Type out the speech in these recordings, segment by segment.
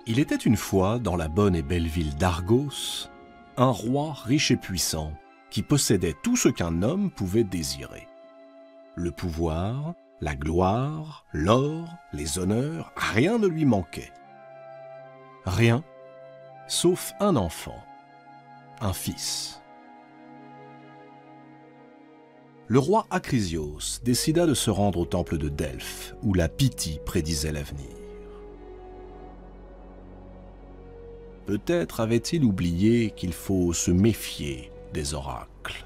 Il était une fois, dans la bonne et belle ville d'Argos, un roi riche et puissant qui possédait tout ce qu'un homme pouvait désirer. Le pouvoir, la gloire, l'or, les honneurs, rien ne lui manquait. Rien, sauf un enfant, un fils. Le roi Acrisios décida de se rendre au temple de Delphes, où la Pythie prédisait l'avenir. Peut-être avait-il oublié qu'il faut se méfier des oracles.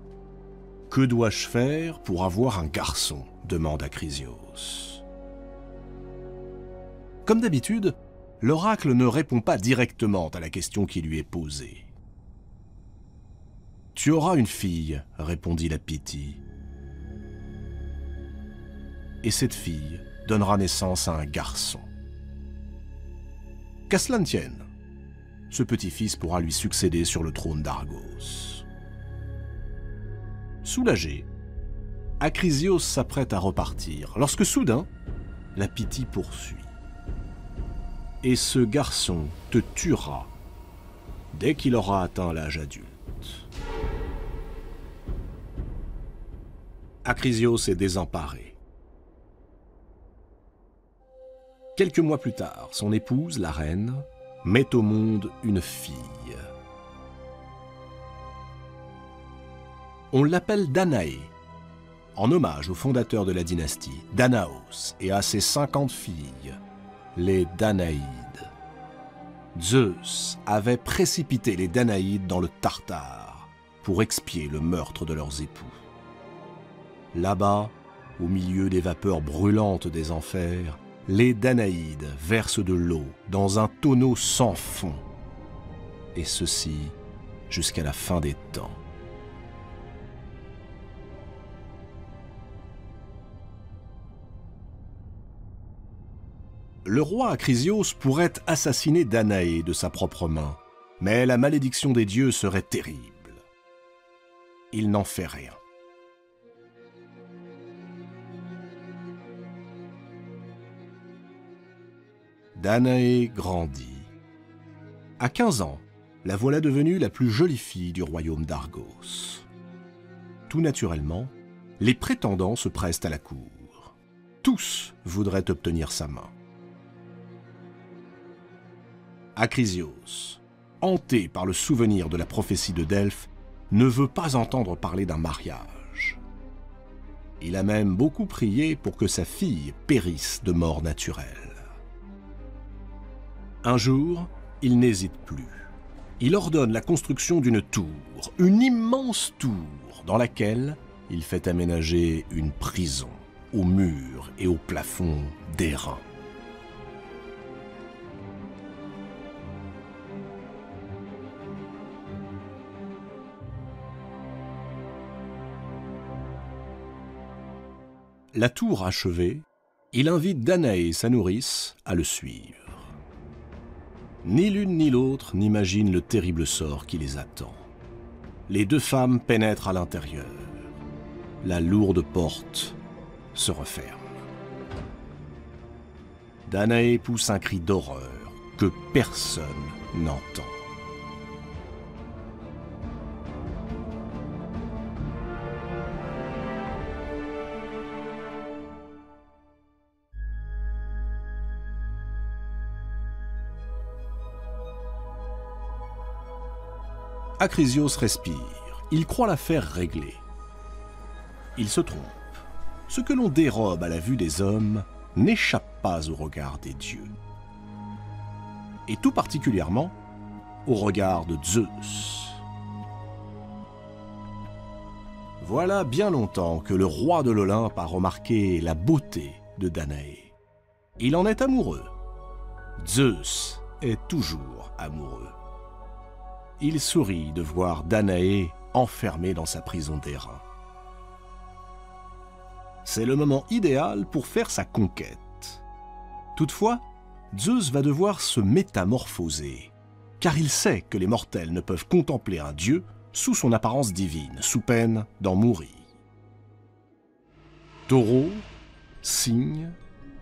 « Que dois-je faire pour avoir un garçon ?» demande Acrisios. Comme d'habitude, l'oracle ne répond pas directement à la question qui lui est posée. « Tu auras une fille, » répondit la Pythie. « Et cette fille donnera naissance à un garçon. Qu'à cela ne tienne, ce petit-fils pourra lui succéder sur le trône d'Argos. » Soulagé, Acrisios s'apprête à repartir, lorsque soudain, la Pythie poursuit. « Et ce garçon te tuera dès qu'il aura atteint l'âge adulte. » Acrisios est désemparé. Quelques mois plus tard, son épouse, la reine, met au monde une fille. On l'appelle Danaé, en hommage au fondateur de la dynastie, Danaos, et à ses 50 filles, les Danaïdes. Zeus avait précipité les Danaïdes dans le Tartare pour expier le meurtre de leurs époux. Là-bas, au milieu des vapeurs brûlantes des enfers, les Danaïdes versent de l'eau dans un tonneau sans fond, et ceci jusqu'à la fin des temps. Le roi Acrisios pourrait assassiner Danaé de sa propre main, mais la malédiction des dieux serait terrible. Il n'en fait rien. Danaé grandit. À 15 ans, la voilà devenue la plus jolie fille du royaume d'Argos. Tout naturellement, les prétendants se pressent à la cour. Tous voudraient obtenir sa main. Acrisios, hanté par le souvenir de la prophétie de Delphes, ne veut pas entendre parler d'un mariage. Il a même beaucoup prié pour que sa fille périsse de mort naturelle. Un jour, il n'hésite plus. Il ordonne la construction d'une tour, une immense tour, dans laquelle il fait aménager une prison, aux murs et au plafond d'airain. La tour achevée, il invite Danaé, sa nourrice, à le suivre. Ni l'une ni l'autre n'imaginent le terrible sort qui les attend. Les deux femmes pénètrent à l'intérieur. La lourde porte se referme. Danaé pousse un cri d'horreur que personne n'entend. Acrisios respire. Il croit l'affaire réglée. Il se trompe. Ce que l'on dérobe à la vue des hommes n'échappe pas au regard des dieux. Et tout particulièrement au regard de Zeus. Voilà bien longtemps que le roi de l'Olympe a remarqué la beauté de Danaé. Il en est amoureux. Zeus est toujours amoureux. Il sourit de voir Danaé enfermée dans sa prison d'airain. C'est le moment idéal pour faire sa conquête. Toutefois, Zeus va devoir se métamorphoser, car il sait que les mortels ne peuvent contempler un dieu sous son apparence divine, sous peine d'en mourir. Taureau, cygne,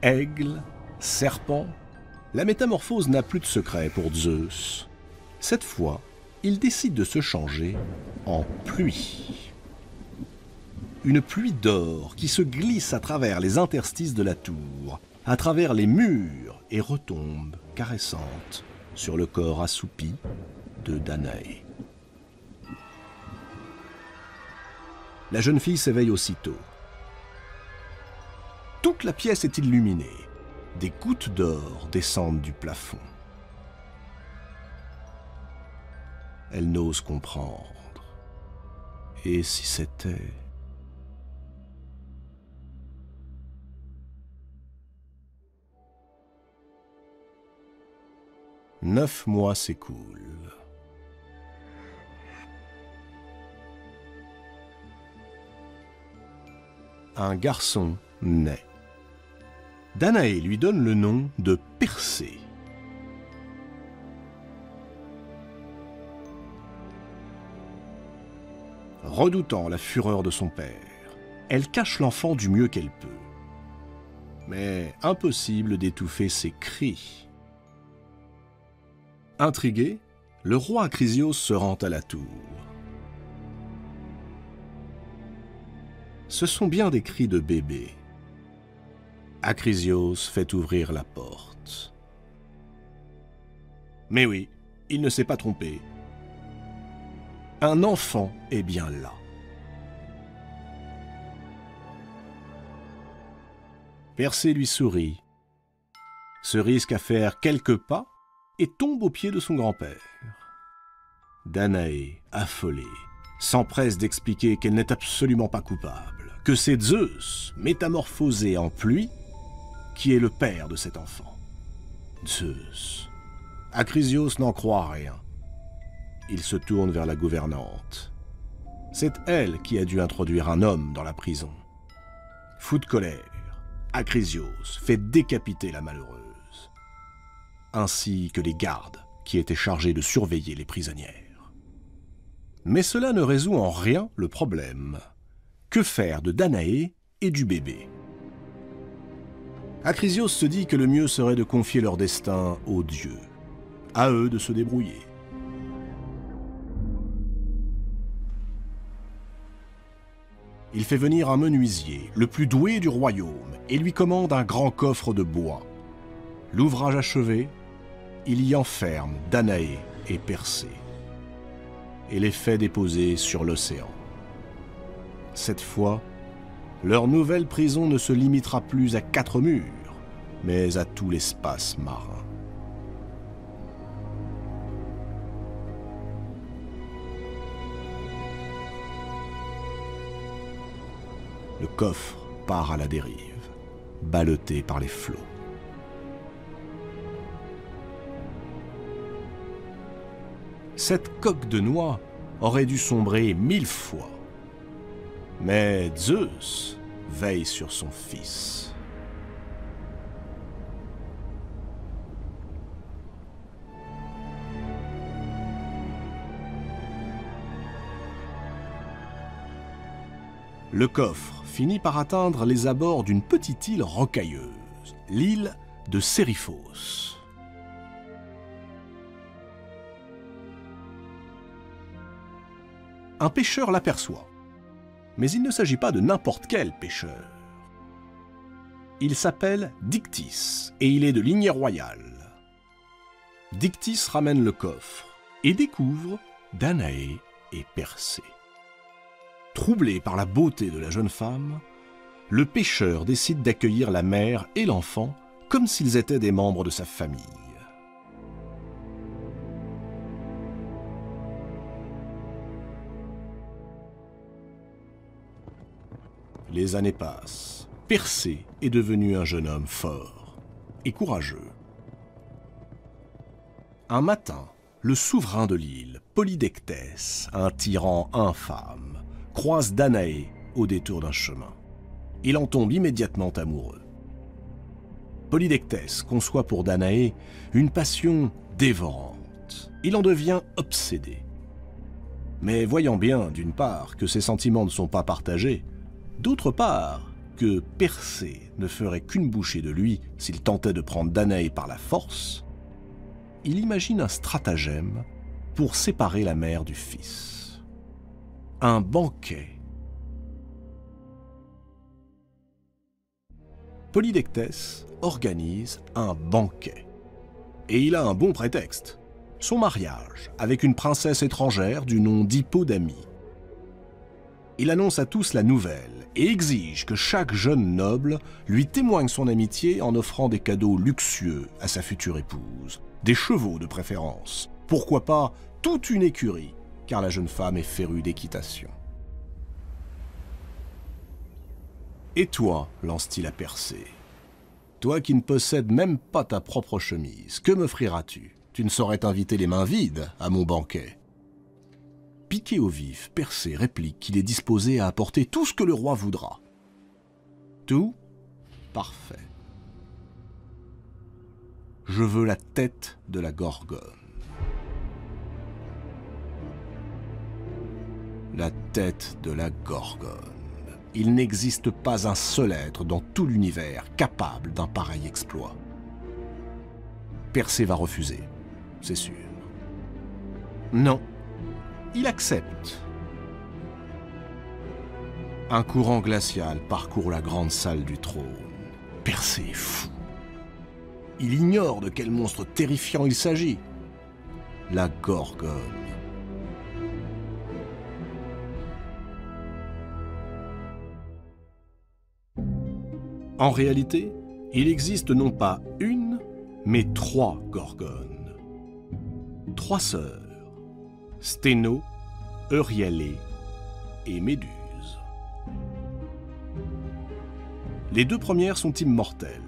aigle, serpent, la métamorphose n'a plus de secret pour Zeus. Cette fois, il décide de se changer en pluie. Une pluie d'or qui se glisse à travers les interstices de la tour, à travers les murs et retombe, caressante, sur le corps assoupi de Danaé. La jeune fille s'éveille aussitôt. Toute la pièce est illuminée. Des gouttes d'or descendent du plafond. Elle n'ose comprendre. Et si c'était... 9 mois s'écoulent. Un garçon naît. Danaé lui donne le nom de Persée. Redoutant la fureur de son père, elle cache l'enfant du mieux qu'elle peut. Mais impossible d'étouffer ses cris. Intrigué, le roi Acrisios se rend à la tour. Ce sont bien des cris de bébé. Acrisios fait ouvrir la porte. Mais oui, il ne s'est pas trompé. Un enfant est bien là. Persée lui sourit, se risque à faire quelques pas et tombe aux pieds de son grand-père. Danaé, affolée, s'empresse d'expliquer qu'elle n'est absolument pas coupable, que c'est Zeus, métamorphosé en pluie, qui est le père de cet enfant. Zeus. Acrisios n'en croit rien. Il se tourne vers la gouvernante. C'est elle qui a dû introduire un homme dans la prison. Fou de colère, Acrisios fait décapiter la malheureuse, ainsi que les gardes qui étaient chargés de surveiller les prisonnières. Mais cela ne résout en rien le problème. Que faire de Danaé et du bébé? Acrisios se dit que le mieux serait de confier leur destin aux dieux. À eux de se débrouiller. Il fait venir un menuisier, le plus doué du royaume, et lui commande un grand coffre de bois. L'ouvrage achevé, il y enferme Danaé et Persée, et les fait déposer sur l'océan. Cette fois, leur nouvelle prison ne se limitera plus à 4 murs, mais à tout l'espace marin. Le coffre part à la dérive, ballotté par les flots. Cette coque de noix aurait dû sombrer 1000 fois. Mais Zeus veille sur son fils. Le coffre finit par atteindre les abords d'une petite île rocailleuse, l'île de Sériphos. Un pêcheur l'aperçoit. Mais il ne s'agit pas de n'importe quel pêcheur. Il s'appelle Dictys et il est de lignée royale. Dictys ramène le coffre et découvre Danaé et Persée. Troublé par la beauté de la jeune femme, le pêcheur décide d'accueillir la mère et l'enfant comme s'ils étaient des membres de sa famille. Les années passent. Persée est devenu un jeune homme fort et courageux. Un matin, le souverain de l'île, Polydectès, un tyran infâme, croise Danaé au détour d'un chemin. Il en tombe immédiatement amoureux. Polydectès conçoit pour Danaé une passion dévorante. Il en devient obsédé. Mais voyant bien, d'une part, que ses sentiments ne sont pas partagés, d'autre part, que Persée ne ferait qu'une bouchée de lui s'il tentait de prendre Danaé par la force, il imagine un stratagème pour séparer la mère du fils. Un banquet. Polydectès organise un banquet. Et il a un bon prétexte. Son mariage avec une princesse étrangère du nom d'Hippodamie. Il annonce à tous la nouvelle et exige que chaque jeune noble lui témoigne son amitié en offrant des cadeaux luxueux à sa future épouse, des chevaux de préférence, pourquoi pas toute une écurie, car la jeune femme est férue d'équitation. « Et toi, lance-t-il à Persée, toi qui ne possèdes même pas ta propre chemise, que m'offriras-tu? Tu ne saurais t'inviter les mains vides à mon banquet. » Piqué au vif, Persée réplique qu'il est disposé à apporter tout ce que le roi voudra. Tout? Parfait. Je veux la tête de la Gorgone. La tête de la Gorgone. Il n'existe pas un seul être dans tout l'univers capable d'un pareil exploit. Persée va refuser, c'est sûr. Non. Il accepte. Un courant glacial parcourt la grande salle du trône. Persée est fou. Il ignore de quel monstre terrifiant il s'agit. La Gorgone. En réalité, il existe non pas une, mais 3 Gorgones. 3 sœurs. Sténo, Euryalé et Méduse. Les 2 premières sont immortelles.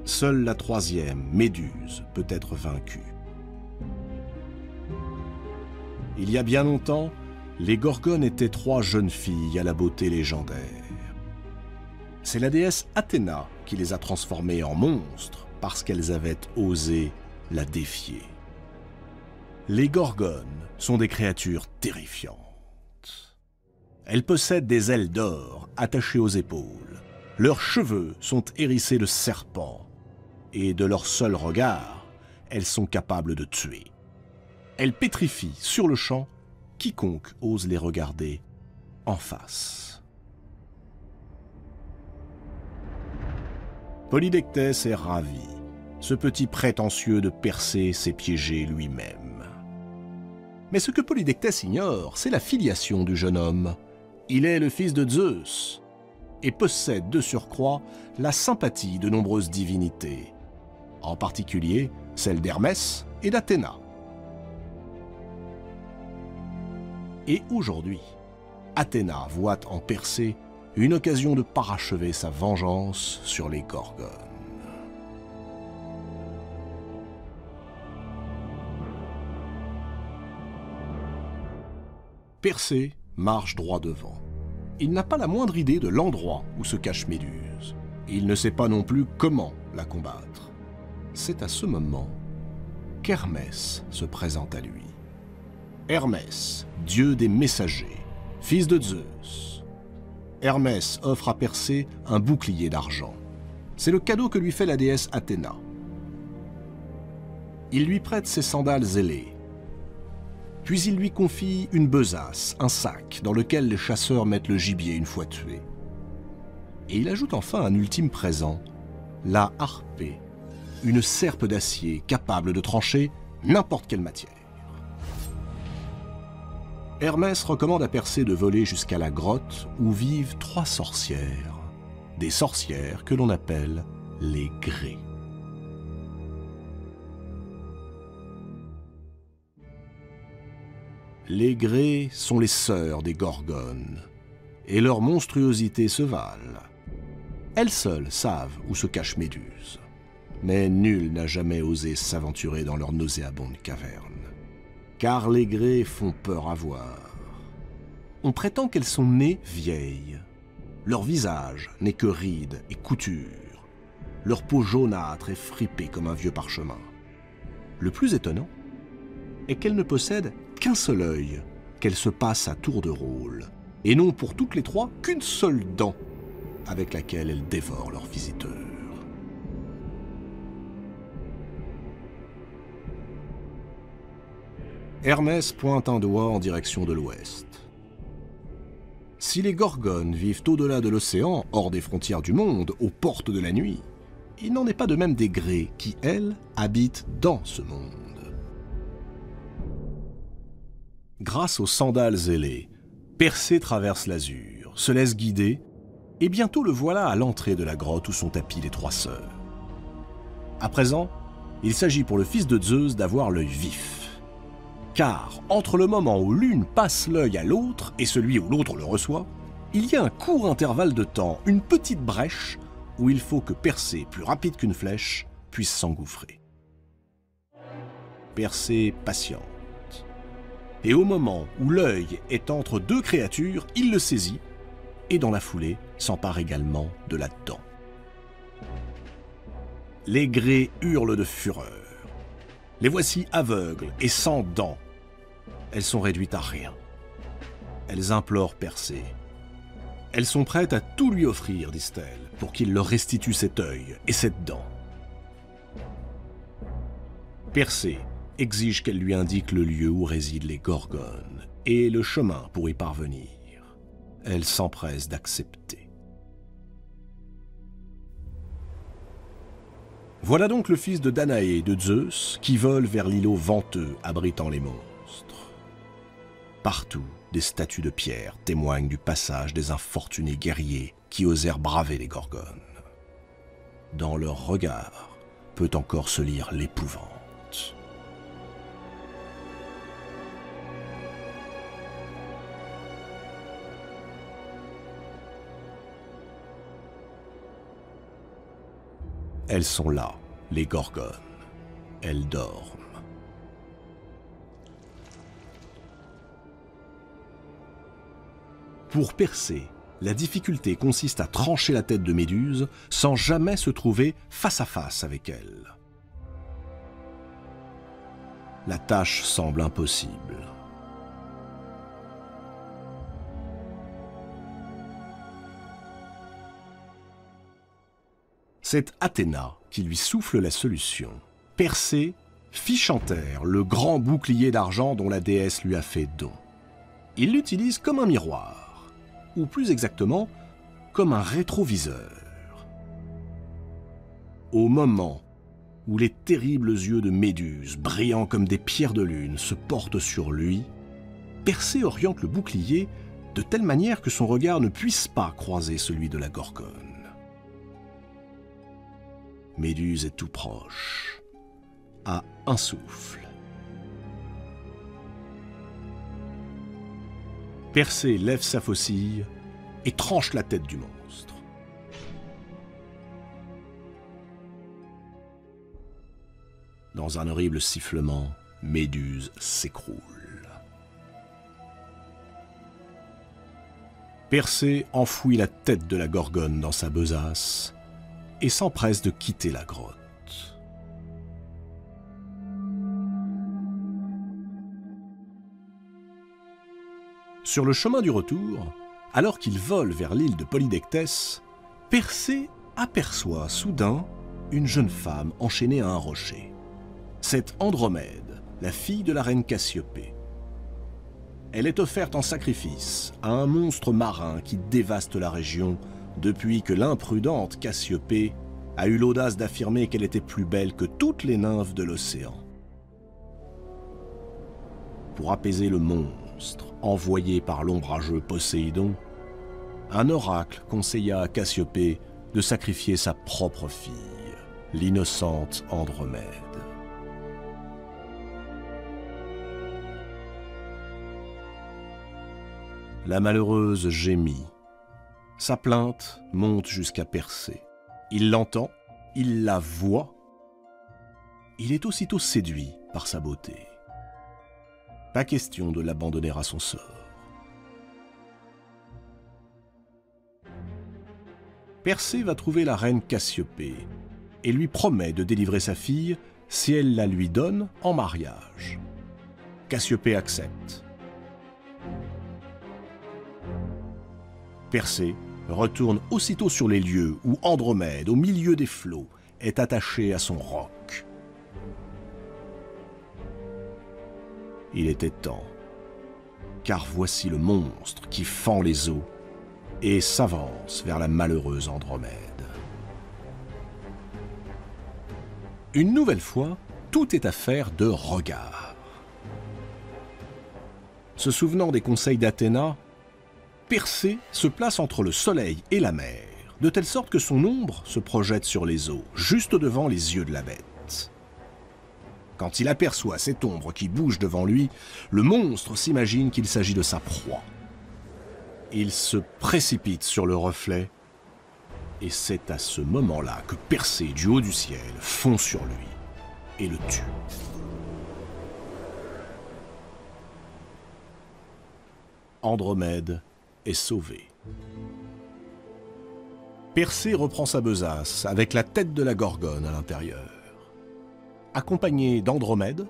Seule la 3e, Méduse, peut être vaincue. Il y a bien longtemps, les Gorgones étaient 3 jeunes filles à la beauté légendaire. C'est la déesse Athéna qui les a transformées en monstres parce qu'elles avaient osé la défier. Les Gorgones sont des créatures terrifiantes. Elles possèdent des ailes d'or attachées aux épaules. Leurs cheveux sont hérissés de serpents. Et de leur seul regard, elles sont capables de tuer. Elles pétrifient sur le champ quiconque ose les regarder en face. Polydectès est ravi. Ce petit prétentieux de Persée s'est piégé lui-même. Mais ce que Polydectès ignore, c'est la filiation du jeune homme. Il est le fils de Zeus et possède de surcroît la sympathie de nombreuses divinités, en particulier celle d'Hermès et d'Athéna. Et aujourd'hui, Athéna voit en Persée une occasion de parachever sa vengeance sur les Gorgones. Persée marche droit devant. Il n'a pas la moindre idée de l'endroit où se cache Méduse. Il ne sait pas non plus comment la combattre. C'est à ce moment qu'Hermès se présente à lui. Hermès, dieu des messagers, fils de Zeus. Hermès offre à Persée un bouclier d'argent. C'est le cadeau que lui fait la déesse Athéna. Il lui prête ses sandales ailées. Puis il lui confie une besace, un sac, dans lequel les chasseurs mettent le gibier une fois tué. Et il ajoute enfin un ultime présent, la harpée, une serpe d'acier capable de trancher n'importe quelle matière. Hermès recommande à Persée de voler jusqu'à la grotte où vivent 3 sorcières, des sorcières que l'on appelle les Grées. Les Grées sont les sœurs des Gorgones, et leur monstruosité se valent. Elles seules savent où se cache Méduse, mais nul n'a jamais osé s'aventurer dans leur nauséabonde caverne, car les Grées font peur à voir. On prétend qu'elles sont nées vieilles. Leur visage n'est que rides et coutures, leur peau jaunâtre et fripée comme un vieux parchemin. Le plus étonnant est qu'elles ne possèdent qu'un seul œil, qu'elles se passent à tour de rôle, et n'ont pour toutes les 3 qu'une seule dent. avec laquelle elles dévorent leurs visiteurs. Hermès pointe un doigt en direction de l'ouest. Si les Gorgones vivent au-delà de l'océan, hors des frontières du monde, aux portes de la nuit, il n'en est pas de même des Grées qui, elles, habitent dans ce monde. Grâce aux sandales ailées, Persée traverse l'azur, se laisse guider, et bientôt le voilà à l'entrée de la grotte où sont tapies les trois sœurs. À présent, il s'agit pour le fils de Zeus d'avoir l'œil vif. Car entre le moment où l'une passe l'œil à l'autre et celui où l'autre le reçoit, il y a un court intervalle de temps, une petite brèche, où il faut que Persée, plus rapide qu'une flèche, puisse s'engouffrer. Persée patiente. Et au moment où l'œil est entre deux créatures, il le saisit, et dans la foulée, s'empare également de la dent. Les Grées hurlent de fureur. Les voici aveugles et sans dents. Elles sont réduites à rien. Elles implorent Persée. Elles sont prêtes à tout lui offrir, disent-elles, pour qu'il leur restitue cet œil et cette dent. Persée exige qu'elle lui indique le lieu où résident les Gorgones et le chemin pour y parvenir. Elle s'empresse d'accepter. Voilà donc le fils de Danaé et de Zeus qui vole vers l'îlot venteux abritant les monstres. Partout, des statues de pierre témoignent du passage des infortunés guerriers qui osèrent braver les Gorgones. Dans leur regard peut encore se lire l'épouvante. Elles sont là, les Gorgones. Elles dorment. Pour Persée, la difficulté consiste à trancher la tête de Méduse sans jamais se trouver face à face avec elle. La tâche semble impossible. C'est Athéna qui lui souffle la solution. Persée fiche en terre le grand bouclier d'argent dont la déesse lui a fait don. Il l'utilise comme un miroir, ou plus exactement, comme un rétroviseur. Au moment où les terribles yeux de Méduse, brillants comme des pierres de lune, se portent sur lui, Persée oriente le bouclier de telle manière que son regard ne puisse pas croiser celui de la Gorgone. Méduse est tout proche, à un souffle. Persée lève sa faucille et tranche la tête du monstre. Dans un horrible sifflement, Méduse s'écroule. Persée enfouit la tête de la Gorgone dans sa besace et s'empresse de quitter la grotte. Sur le chemin du retour, alors qu'il vole vers l'île de Polydectès, Persée aperçoit soudain une jeune femme enchaînée à un rocher. C'est Andromède, la fille de la reine Cassiopée. Elle est offerte en sacrifice à un monstre marin qui dévaste la région depuis que l'imprudente Cassiopée a eu l'audace d'affirmer qu'elle était plus belle que toutes les nymphes de l'océan. Pour apaiser le monstre envoyé par l'ombrageux Poséidon, un oracle conseilla à Cassiopée de sacrifier sa propre fille, l'innocente Andromède. La malheureuse gémit. Sa plainte monte jusqu'à Persée. Il l'entend, il la voit. Il est aussitôt séduit par sa beauté. Pas question de l'abandonner à son sort. Persée va trouver la reine Cassiopée et lui promet de délivrer sa fille si elle la lui donne en mariage. Cassiopée accepte. Persée retourne aussitôt sur les lieux où Andromède, au milieu des flots, est attaché à son roc. Il était temps, car voici le monstre qui fend les eaux et s'avance vers la malheureuse Andromède. Une nouvelle fois, tout est affaire de regard. Se souvenant des conseils d'Athéna, Persée se place entre le soleil et la mer, de telle sorte que son ombre se projette sur les eaux, juste devant les yeux de la bête. Quand il aperçoit cette ombre qui bouge devant lui, le monstre s'imagine qu'il s'agit de sa proie. Il se précipite sur le reflet, et c'est à ce moment-là que Persée, du haut du ciel, fond sur lui et le tue. Andromède est sauvée. Persée reprend sa besace avec la tête de la Gorgone à l'intérieur. Accompagné d'Andromède,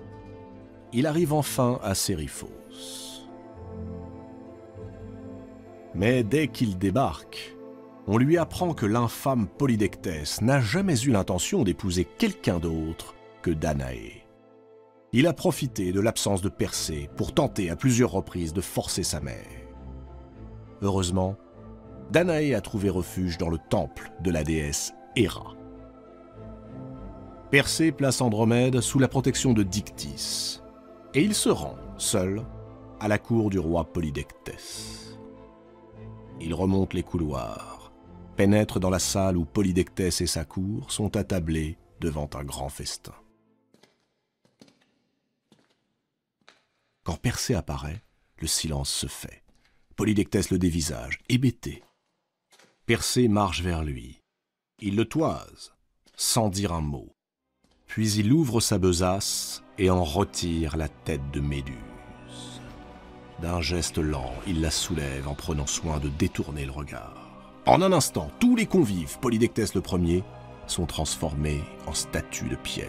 il arrive enfin à Séryphos. Mais dès qu'il débarque, on lui apprend que l'infâme Polydectès n'a jamais eu l'intention d'épouser quelqu'un d'autre que Danaé. Il a profité de l'absence de Persée pour tenter à plusieurs reprises de forcer sa mère. Heureusement, Danaé a trouvé refuge dans le temple de la déesse Héra. Persée place Andromède sous la protection de Dictys, et il se rend, seul, à la cour du roi Polydectès. Il remonte les couloirs, pénètre dans la salle où Polydectès et sa cour sont attablés devant un grand festin. Quand Persée apparaît, le silence se fait. Polydectès le dévisage, hébété. Persée marche vers lui. Il le toise, sans dire un mot. Puis il ouvre sa besace et en retire la tête de Méduse. D'un geste lent, il la soulève en prenant soin de détourner le regard. En un instant, tous les convives, Polydectès le premier, sont transformés en statues de pierre.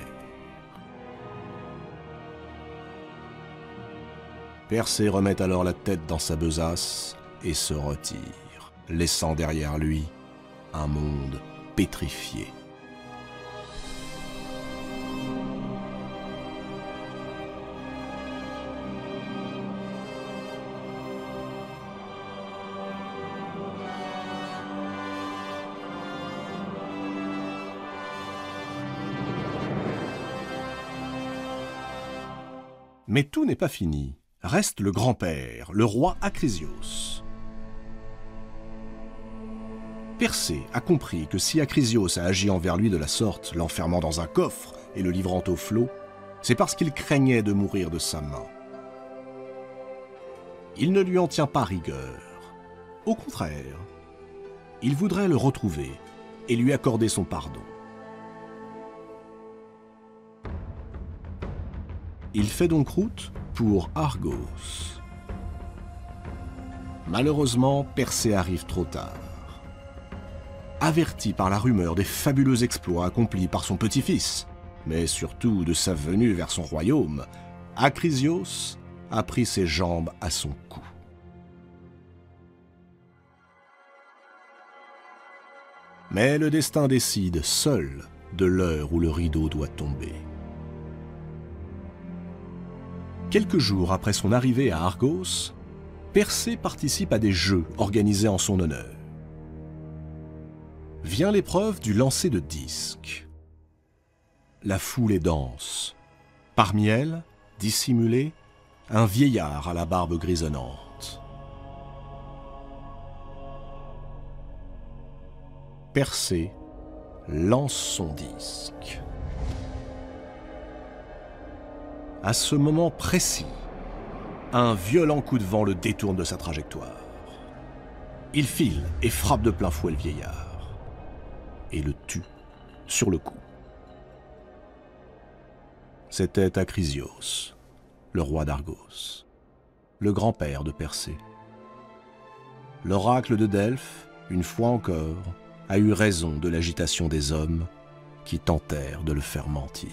Persée remet alors la tête dans sa besace et se retire, laissant derrière lui un monde pétrifié. Mais tout n'est pas fini. Reste le grand-père, le roi Acrisios. Persée a compris que si Acrisios a agi envers lui de la sorte, l'enfermant dans un coffre et le livrant au flot, c'est parce qu'il craignait de mourir de sa main. Il ne lui en tient pas rigueur. Au contraire, il voudrait le retrouver et lui accorder son pardon. Il fait donc route pour Argos. Malheureusement, Persée arrive trop tard. Averti par la rumeur des fabuleux exploits accomplis par son petit-fils, mais surtout de sa venue vers son royaume, Acrisios a pris ses jambes à son cou. Mais le destin décide seul de l'heure où le rideau doit tomber. Quelques jours après son arrivée à Argos, Persée participe à des jeux organisés en son honneur. Vient l'épreuve du lancer de disques. La foule est dense. Parmi elles, dissimulé, un vieillard à la barbe grisonnante. Persée lance son disque. À ce moment précis, un violent coup de vent le détourne de sa trajectoire. Il file et frappe de plein fouet le vieillard, et le tue sur le coup. C'était Acrisios, le roi d'Argos, le grand-père de Persée. L'oracle de Delphes, une fois encore, a eu raison de l'agitation des hommes qui tentèrent de le faire mentir.